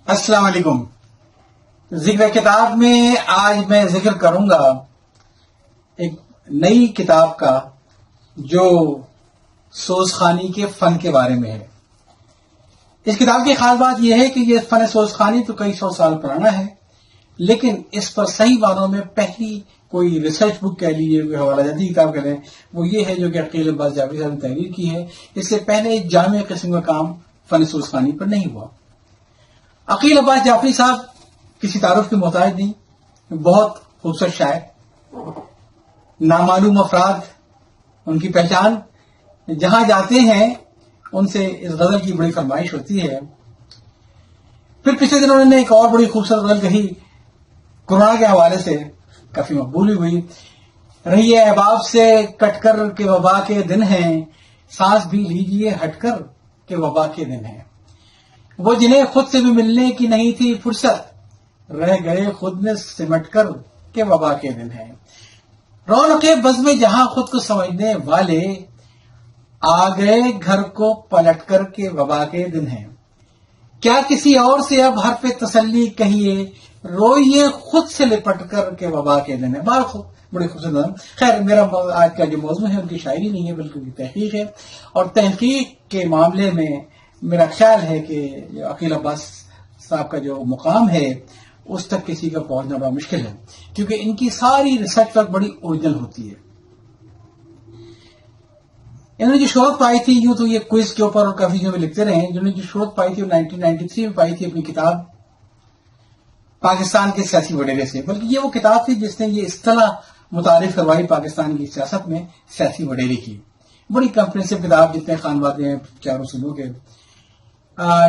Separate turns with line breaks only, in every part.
السلام علیکم۔ ذکر کتاب میں آج میں ذکر کروں گا ایک نئی کتاب کا جو سوزخانی کے فن کے بارے میں ہے۔ اس کتاب کی خاص بات یہ ہے کہ یہ فن سوزخانی تو کئی سو سال پرانا ہے، لیکن اس پر صحیح معنوں میں پہلی کوئی ریسرچ بک کہہ لیجیے، کوئی حوالہ جاتی کتاب کہہ لیں، وہ یہ ہے جو کہ عقیل عباس جعفری صاحب نے تحریر کی ہے۔ اس سے پہلے جامع قسم کا کام فن سوزخانی پر نہیں ہوا۔ عقیل عباس جعفری صاحب کسی تعارف کے محتاج نہیں، بہت خوبصورت شاعر، نامعلوم افراد ان کی پہچان، جہاں جاتے ہیں ان سے اس غزل کی بڑی فرمائش ہوتی ہے۔ پھر پچھلے دنوں انہوں نے ایک اور بڑی خوبصورت غزل کہی، کورونا کے حوالے سے کافی مقبول ہوئی، رہیے احباب سے کٹ کر کے وبا کے دن ہیں، سانس بھی لیجیے ہٹ کر کے وبا کے دن ہیں۔ وہ جنہیں خود سے بھی ملنے کی نہیں تھی فرصت، رہ گئے خود میں سمٹ کر کے وبا کے دن ہیں۔ رونق بزم جہاں خود کو سمجھنے والے، آ گئے گھر کو پلٹ کر کے وبا کے دن ہیں۔ کیا کسی اور سے اب حرف تسلی کہیے، روئیے خود سے لپٹ کر کے وبا کے دن ہے۔ بڑی خوبصورت نظم۔ خیر، میرا آج کا جو موضوع ہے ان کی شاعری نہیں ہے بلکہ ان کی تحقیق ہے، اور تحقیق کے معاملے میں میرا خیال ہے کہ عقیل عباس صاحب کا جو مقام ہے اس تک کسی کا پہنچنا بڑا مشکل ہے، کیونکہ ان کی ساری ریسرچ ورک بڑی اوریجنل ہوتی ہے۔ انہوں نے جو شہرت پائی تھی، یوں تو یہ کوئز کے اوپر اور کافی چیزوں میں لکھتے رہے ہیں، جنہوں نے جو شہرت پائی تھی وہ 1993 میں پائی تھی اپنی کتاب پاکستان کے سیاسی وڈیرے سے، بلکہ یہ وہ کتاب تھی جس نے یہ اصطلاح متعارف کروائی پاکستان کی سیاست میں سیاسی وڈیرے کی۔ بڑی کمپریہنسو کتاب، جتنے خان باتیں ہیں چاروں صوبوں کے۔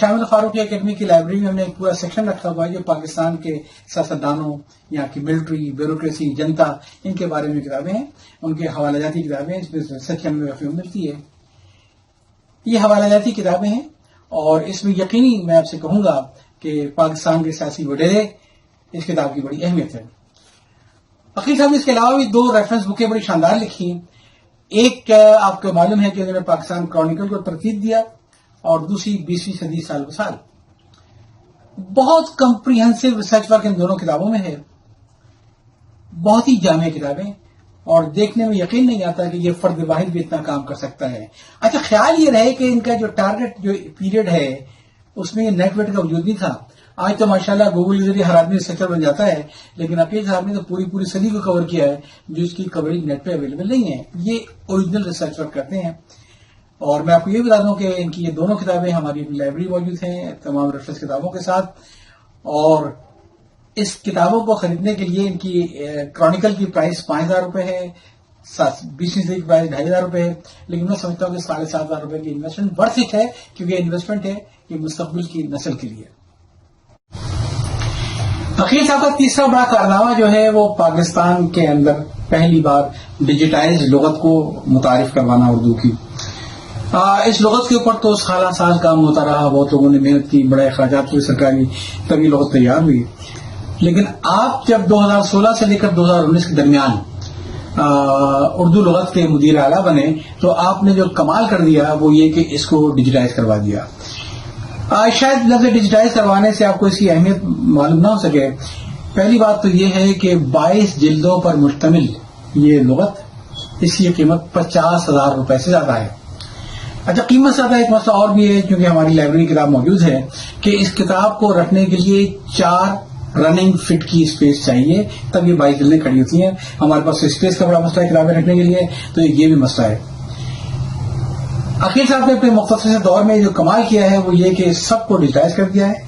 شامل فاروقی اکیڈمی کی لائبریری میں ہم نے ایک پورا سیکشن رکھا ہوا ہے جو پاکستان کے سیاستدانوں، یہاں کی ملٹری، بیوروکریسی، جنتا، ان کے بارے میں کتابیں ہیں، ان کے حوالہ جاتی کتابیں ہیں، اس میں ریسرچ کرنے میں کافی ملتی ہے۔ یہ حوالہ جاتی کتابیں ہیں، اور اس میں یقینی میں آپ سے کہوں گا کہ پاکستان کے سیاسی وڈیرے، اس کتاب کی بڑی اہمیت ہے۔ عقیل صاحب نے اس کے علاوہ بھی دو ریفرنس بکیں بڑی شاندار لکھی ہیں۔ ایک آپ کو معلوم ہے کہ انہوں نے پاکستان کرونیکل کو ترتیب دیا، اور دوسری 20ویں صدی سال ب سال۔ بہت کمپریہنسو ریسرچ ورک ان دونوں کتابوں میں ہے، بہت ہی جامع کتابیں، اور دیکھنے میں یقین نہیں آتا کہ یہ فرد واحد بھی اتنا کام کر سکتا ہے۔ اچھا، خیال یہ رہے کہ ان کا جو ٹارگٹ جو پیریڈ ہے اس میں یہ نیٹ ورک کا وجود نہیں تھا۔ آج تو ماشاءاللہ گوگل کے ذریعے ہر آدمی ریسرچر بن جاتا ہے، لیکن عقیل صاحب نے تو پوری صدی کو کور کیا ہے جو اس کی کوریج نیٹ پہ اویلیبل نہیں ہے۔ یہ اوریجنل ریسرچ ورک کرتے ہیں، اور میں آپ کو یہ بتا دوں کہ ان کی یہ دونوں کتابیں ہماری لائبریری موجود ہیں تمام ریفرنس کتابوں کے ساتھ، اور اس کتابوں کو خریدنے کے لیے ان کی کرونیکل کی پرائس 5,000 روپے ہے، 20ویں صدی کی پرائس 2,500 روپے ہے، لیکن میں سمجھتا ہوں کہ 7,500 روپے کی انویسٹمنٹ ورتھ اٹ ہے، کیونکہ انویسٹمنٹ ہے یہ مستقبل کی نسل کے لیے۔ عقیل صاحب کا تیسرا بڑا کارنامہ جو ہے وہ پاکستان کے اندر پہلی بار ڈیجیٹائز لغت کو متعارف کروانا اردو کی۔ اس لغت کے اوپر تو سالہ سال کام ہوتا رہا، بہت لوگوں نے محنت کی، بڑے اخراجات ہوئے سرکاری، تب یہ لغت تیار ہوئی۔ لیکن آپ جب 2016 سے لے کر 2019 کے درمیان اردو لغت کے مدیر اعلیٰ بنے تو آپ نے جو کمال کر دیا وہ یہ کہ اس کو ڈیجیٹائز کروا دیا۔ شاید لفظ ڈیجیٹائز کروانے سے آپ کو اس کی اہمیت معلوم نہ ہو سکے۔ پہلی بات تو یہ ہے کہ 22 جلدوں پر مشتمل یہ لغت، اس کی قیمت 50,000 روپے سے زیادہ ہے۔ اچھا، قیمت سے زیادہ ایک مسئلہ اور بھی ہے، کیونکہ ہماری لائبریری کتاب موجود ہے کہ اس کتاب کو رکھنے کے لیے 4 رننگ فٹ کی اسپیس چاہیے، تب یہ 22 جلدیں کھڑی ہوتی ہیں۔ ہمارے پاس اسپیس کا بڑا مسئلہ ہے کتابیں رکھنے کے لیے، تو یہ بھی مسئلہ ہے۔ عقیل صاحب نے اپنے مختصر سے دور میں جو کمال کیا ہے وہ یہ کہ سب کو ڈیجیٹائز کر دیا ہے،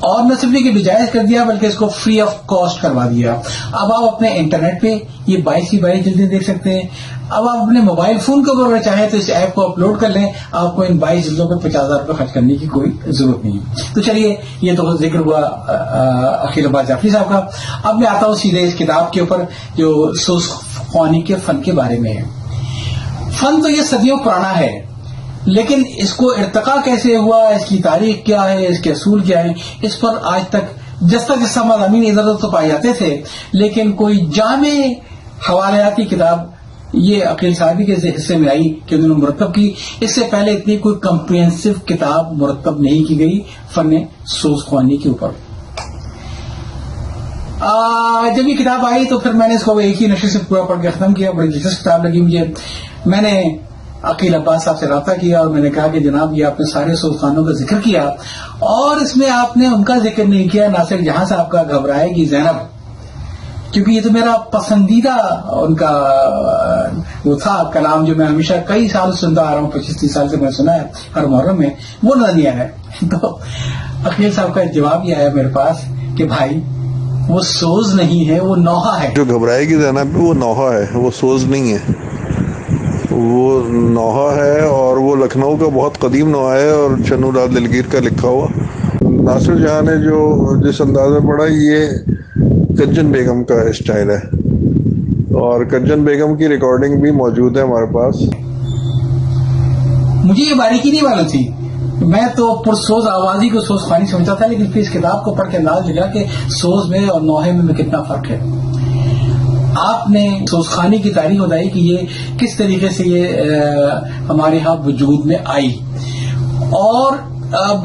اور نہ صرف کہ ڈیجیٹائز کر دیا بلکہ اس کو فری آف کاسٹ کروا دیا۔ اب آپ اپنے انٹرنیٹ پہ یہ 22 کی 22 جلدیں دیکھ سکتے ہیں۔ اب آپ اپنے موبائل فون کے اوپر چاہیں تو اس ایپ کو اپلوڈ کر لیں، آپ کو ان 22 جلدوں پہ 50,000 روپے خرچ کرنے کی کوئی ضرورت نہیں ہے۔ تو چلیے، یہ تو ذکر ہوا عقیل عباس جعفری صاحب کا۔ اب میں آتا ہوں سیدھے اس کتاب کے اوپر جو سوزخانی کے فن کے بارے میں ہے۔ فن تو یہ صدیوں پرانا ہے، لیکن اس کو ارتقا کیسے ہوا، اس کی تاریخ کیا ہے، اس کے اصول کیا ہیں، اس پر آج تک جستا مضامین ادھر ادھر تو پائے جاتے تھے، لیکن کوئی جامع حوالیاتی کتاب یہ عقیل صاحبی کے حصے میں آئی کہ انہوں نے مرتب کی. اس سے پہلے اتنی کوئی کمپریہنسو کتاب مرتب نہیں کی گئی فن سوز خوانی کے اوپر. جب یہ کتاب آئی تو پھر میں نے اس کو ایک ہی نشر سے پورا پڑھ کے ختم کیا. بڑی دلچسپ کتاب لگی مجھے. میں نے عقیل عباس صاحب سے رابطہ کیا اور میں نے کہا کہ جناب یہ آپ نے سارے سوز خوانوں کا ذکر کیا اور اس میں آپ نے ان کا ذکر نہیں کیا ناصر جہاں صاحب کا گھبرائے گی زینب, کیونکہ یہ تو میرا پسندیدہ ان کا وہ تھا کلام جو میں ہمیشہ کئی سال سنتا آ رہا ہوں, 25-30 سال سے میں سنا ہے ہر محرم میں, وہ نہ نہیں آیا ہے. تو عقیل صاحب کا جواب یہ آیا میرے پاس کہ بھائی وہ سوز نہیں ہے, وہ نوحہ ہے.
جو گھبرائے گی زینب وہ نوحہ ہے, وہ سوز نہیں ہے, وہ نوحہ ہے. اور وہ لکھنؤ کا بہت قدیم نوحہ ہے اور چنو لال دلگیر کا لکھا ہوا. ناصر جہاں نے جو جس انداز میں پڑھا یہ کنچن بیگم کا اسٹائل ہے اور کنچن بیگم کی ریکارڈنگ بھی موجود ہے ہمارے پاس.
مجھے یہ باریکی نہیں معلوم تھی, میں تو پرسوز آوازی کو سوز خوانی سمجھتا تھا, لیکن پھر اس کتاب کو پڑھ کے انداز لگا کہ سوز میں اور نوحے میں کتنا فرق ہے. آپ نے سوز خوانی کی تاریخ بتائی کہ یہ کس طریقے سے یہ ہمارے ہاں وجود میں آئی, اور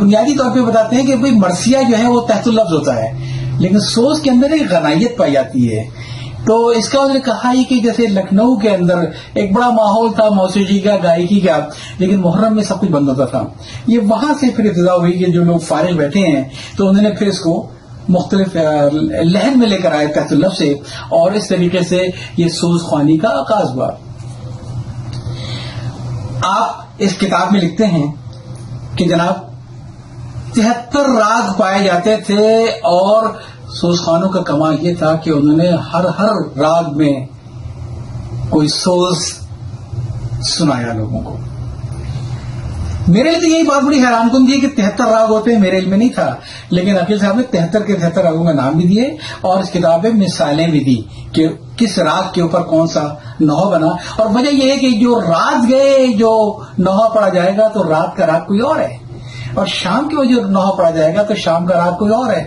بنیادی طور پہ بتاتے ہیں کہ بھئی مرثیہ جو ہے وہ تحت اللفظ ہوتا ہے, لیکن سوز کے اندر ایک غنائیت پائی جاتی ہے. تو اس کا انہوں نے کہا ہی کہ جیسے لکھنؤ کے اندر ایک بڑا ماحول تھا موسیقی کا, گائیکی کا, لیکن محرم میں سب کچھ بند ہوتا تھا. یہ وہاں سے پھر ابتدا ہوئی کہ جو لوگ فارغ بیٹھے ہیں تو انہوں نے پھر اس کو مختلف لہر میں لے کر آئے تحت اللفظ سے, اور اس طریقے سے یہ سوز خوانی کا آغاز ہوا. آپ اس کتاب میں لکھتے ہیں کہ جناب 73 راگ پائے جاتے تھے, اور سوز خوانوں کا کمال یہ تھا کہ انہوں نے ہر راگ میں کوئی سوز سنایا لوگوں کو. میرے لیے تو یہی بات بڑی حیران کن تھی کہ 73 راگ ہوتے ہیں, میرے علم میں نہیں تھا, لیکن عقیل صاحب نے 73 کے 73 راگوں کا نام بھی دیے اور اس کتاب میں مثالیں بھی دی کہ کس راگ کے اوپر کون سا نوحہ بنا. اور وجہ یہ ہے کہ جو رات گئے جو نوحہ پڑا جائے گا تو رات کا راگ کوئی اور ہے, اور شام کے جو نوحہ پڑا جائے گا تو شام کا راگ کوئی اور ہے.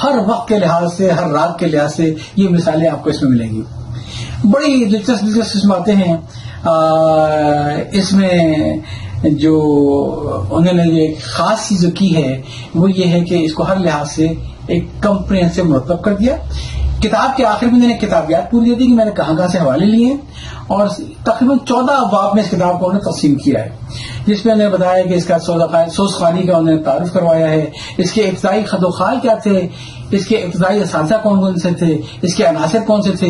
ہر وقت کے لحاظ سے, ہر راگ کے لحاظ سے یہ مثالیں آپ کو اس میں ملیں گی. بڑی دلچسپ باتیں ہیں اس میں. جو انہوں نے ایک خاص چیز کی ہے وہ یہ ہے کہ اس کو ہر لحاظ سے ایک کمپریہنسو مرتب کر دیا. کتاب کے آخر میں میں نے کتابیات پوری دی تھی کہ میں نے کہاں سے حوالے لیے ہیں, اور تقریباً 14 ابواب میں اس کتاب کو انہوں نے تقسیم کیا ہے, جس میں انہوں نے بتایا کہ اس کا سوز خوانی کا انہوں نے تعارف کروایا ہے, اس کے ابتدائی خط و خال کیا تھے, اس کے ابتدائی اساتذہ کون کون سے تھے, اس کے عناصر کون سے تھے,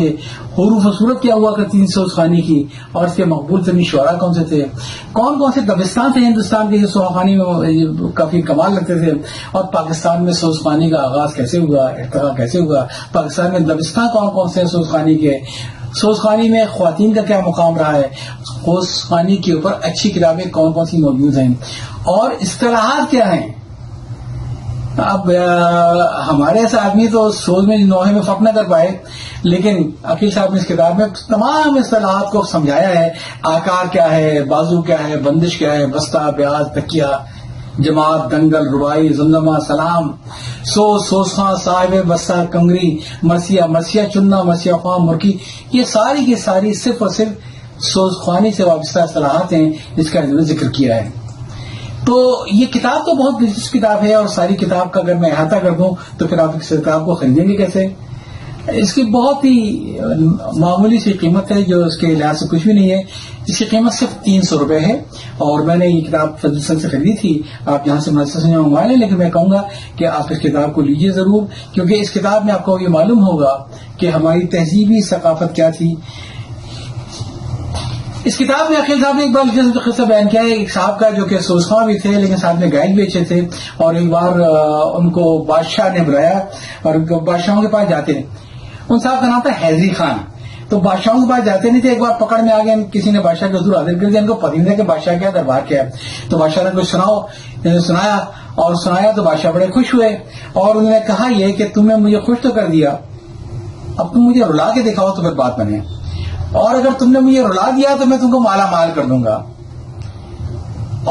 حروف و صورت کیا ہوا کرتی تھی سوز خوانی کی, اور اس کے مقبول ترین شعراء کون سے تھے, کون کون سے دبستان تھے ہندوستان کے سوز خوانی میں کافی کمال رکھتے تھے, اور پاکستان میں سوز خوانی کا آغاز کیسے ہوا, ارتقا کیسے ہوا, پاکستان میں دبستان کون کون سے سوز خوانی کے, سوز خوانی میں خواتین کا کیا مقام رہا ہے, سوز خوانی کے اوپر اچھی کتابیں کون کون سی موجود ہیں, اور اصطلاحات کیا ہیں. اب ہمارے ایسا آدمی تو سوز میں نوحے میں فرق نہ کر پائے, لیکن عقیل صاحب نے اس کتاب میں تمام اصطلاحات کو سمجھایا ہے. آکار کیا ہے, بازو کیا ہے, بندش کیا ہے, بستہ, بیاض, تکیہ, جماعت, دنگل, ربائی, زمزمہ, سلام, سوز خواں, صاحب بستہ, کنگری, مرثیہ چننا, مرثیہ خواں, مرکی, یہ ساری کی ساری صرف اور صرف سوز خوانی سے وابستہ اصطلاحات ہیں جس کا انہوں نے ذکر کیا ہے. تو یہ کتاب تو بہت دلچسپ کتاب ہے, اور ساری کتاب کا اگر میں احاطہ کر دوں تو پھر آپ اس کتاب کو خریدیں گے کیسے. اس کی بہت ہی معمولی سی قیمت ہے جو اس کے لحاظ سے کچھ بھی نہیں ہے. اس کی قیمت صرف 300 روپے ہے, اور میں نے یہ کتاب فضل حسن سے خریدی تھی. آپ یہاں سے منصر سے منگوا لیں, لیکن میں کہوں گا کہ آپ اس کتاب کو لیجئے ضرور, کیونکہ اس کتاب میں آپ کو یہ معلوم ہوگا کہ ہماری تہذیبی ثقافت کیا تھی. اس کتاب میں عقیل صاحب نے ایک بار قصہ بیان کیا ہے, ایک صاحب کا جو کہ سوز خواں بھی تھے لیکن ساتھ میں گائک بھی اچھے تھے, اور ایک بار ان کو بادشاہ نے بلایا اور بادشاہوں کے پاس جاتے ہیں. ان صاحب کا نام تھا حیدری خان. تو بادشاہوں کے پاس جاتے نہیں تھے, ایک بار پکڑ میں آ گئے, کسی نے بادشاہ کے حضور حاضر کر دیا, ان کو پتہ نہیں تھا کہ بادشاہ کیا دربار کیا ہے. تو بادشاہ نے کچھ سنایا تو بادشاہ بڑے خوش ہوئے, اور انہوں نے کہا یہ کہ تم نے مجھے خوش تو کر دیا, اب تم مجھے رلا کے دکھاؤ تو پھر بات بنے, اور اگر تم نے مجھے رلا دیا تو میں تم کو مالا مال کر دوں گا,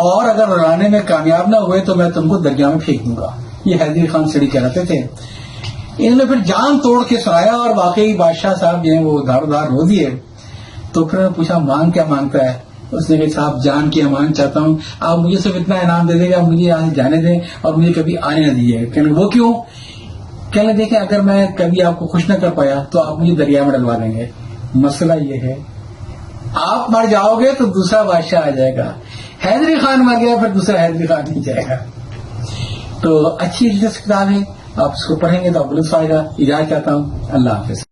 اور اگر رلانے میں کامیاب نہ ہوئے تو میں تم کو دریا میں پھینک دوں گا. یہ حیدری خان سڑی کہلاتے تھے. انہوں نے پھر جان توڑ کے سنایا, اور واقعی بادشاہ صاحب جو ہیں وہ دار دار رو دیے. تو پھر میں پوچھا مانگ کیا مانگتا ہے؟ اس نے کہا صاحب جان کی امان چاہتا ہوں، آپ مجھے صرف اتنا انعام دے دیں گے، آپ مجھے یہاں سے جانے دیں اور مجھے کبھی آنے نہ دیجیے. کہنے وہ کیوں؟ کہنے دیکھیں اگر میں کبھی آپ کو خوش نہ کر پایا تو آپ مجھے دریا میں ڈلوا دیں گے. مسئلہ یہ ہے آپ مر جاؤ گے تو دوسرا بادشاہ آ جائے گا، حیدری خان مر گیا پھر دوسرا حیدری خان نہیں جائے گا. تو اچھی دلچسپ کتاب ہے، آپ اس کو پڑھیں گے تو آپ کو لطف آئے گا. اجازت چاہتا ہوں، اللہ حافظ.